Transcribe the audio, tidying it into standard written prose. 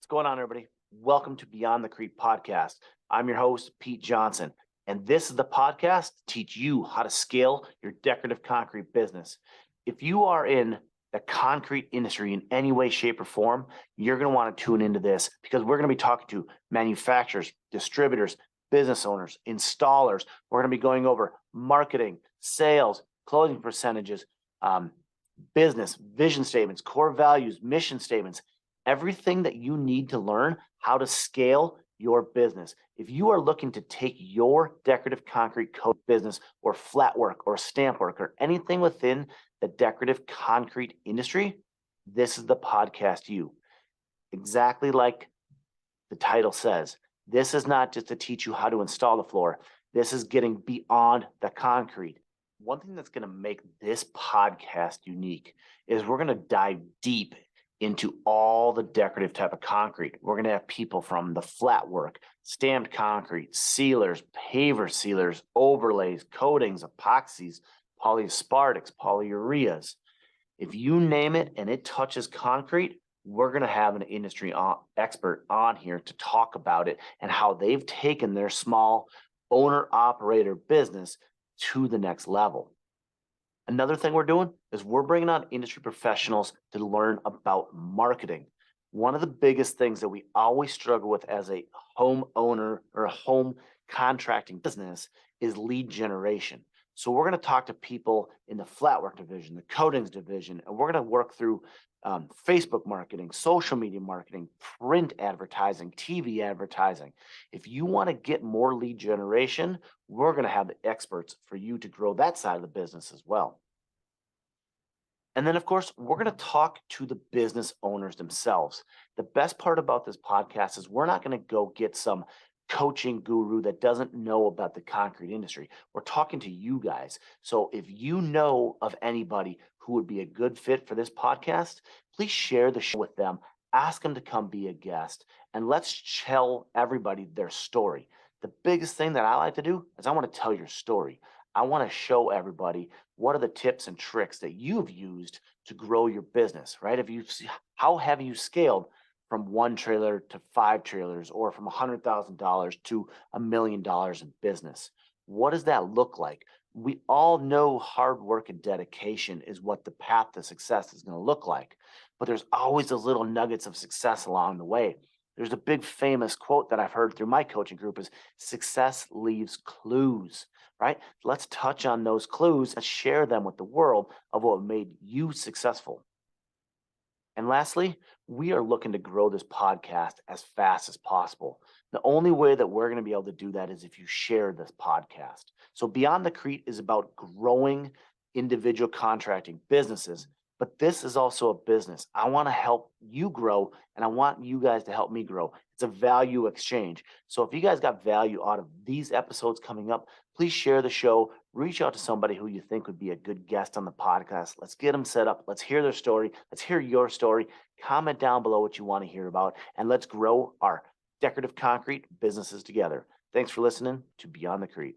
What's going on, everybody? Welcome to Beyond the Crete podcast. I'm your host, Pete Johnson, and this is the podcast to teach you how to scale your decorative concrete business. If you are in the concrete industry in any way, shape, or form, you're going to want to tune into this because we're going to be talking to manufacturers, distributors, business owners, installers. We're going to be going over marketing, sales, closing percentages, business, vision statements, core values, mission statements, everything that you need to learn how to scale your business. If you are looking to take your decorative concrete coat business or flat work or stamp work or anything within the decorative concrete industry, this is the podcast you. Exactly like the title says, this is not just to teach you how to install the floor. This is getting beyond the concrete. One thing that's going to make this podcast unique is we're going to dive deep into all the decorative type of concrete. We're going to have people from the flat work, stamped concrete, sealers, paver sealers, overlays, coatings, epoxies, polyaspartics, polyureas. If you name it and it touches concrete, we're going to have an industry expert on here to talk about it and how they've taken their small owner-operator business to the next level. Another thing we're doing is we're bringing on industry professionals to learn about marketing. One of the biggest things that we always struggle with as a home owner or a home contracting business is lead generation. So we're going to talk to people in the flatwork division, the coatings division, and we're going to work through Facebook marketing, social media marketing, print advertising, TV advertising. If you want to get more lead generation, we're going to have the experts for you to grow that side of the business as well. And then, of course, we're going to talk to the business owners themselves. The best part about this podcast is we're not going to go get some coaching guru that doesn't know about the concrete industry. We're talking to you guys. So if you know of anybody who would be a good fit for this podcast, please share the show with them. Ask them to come be a guest, and let's tell everybody their story. The biggest thing that I like to do is I want to tell your story. I want to show everybody what are the tips and tricks that you've used to grow your business, right? How have you scaled from one trailer to 5 trailers, or from $100,000 to $1 million in business? What does that look like? We all know hard work and dedication is what the path to success is going to look like, but there's always those little nuggets of success along the way. There's a big famous quote that I've heard through my coaching group is success leaves clues, right? Let's touch on those clues and share them with the world of what made you successful. And lastly, we are looking to grow this podcast as fast as possible. The only way that we're going to be able to do that is if you share this podcast. So Beyond the Crete is about growing individual contracting businesses, but this is also a business. I want to help you grow, and I want you guys to help me grow. It's a value exchange. So if you guys got value out of these episodes coming up, please share the show. Reach out to somebody who you think would be a good guest on the podcast. Let's get them set up. Let's hear their story. Let's hear your story. Comment down below what you want to hear about, and let's grow our decorative concrete businesses together. Thanks for listening to Beyond the Crete.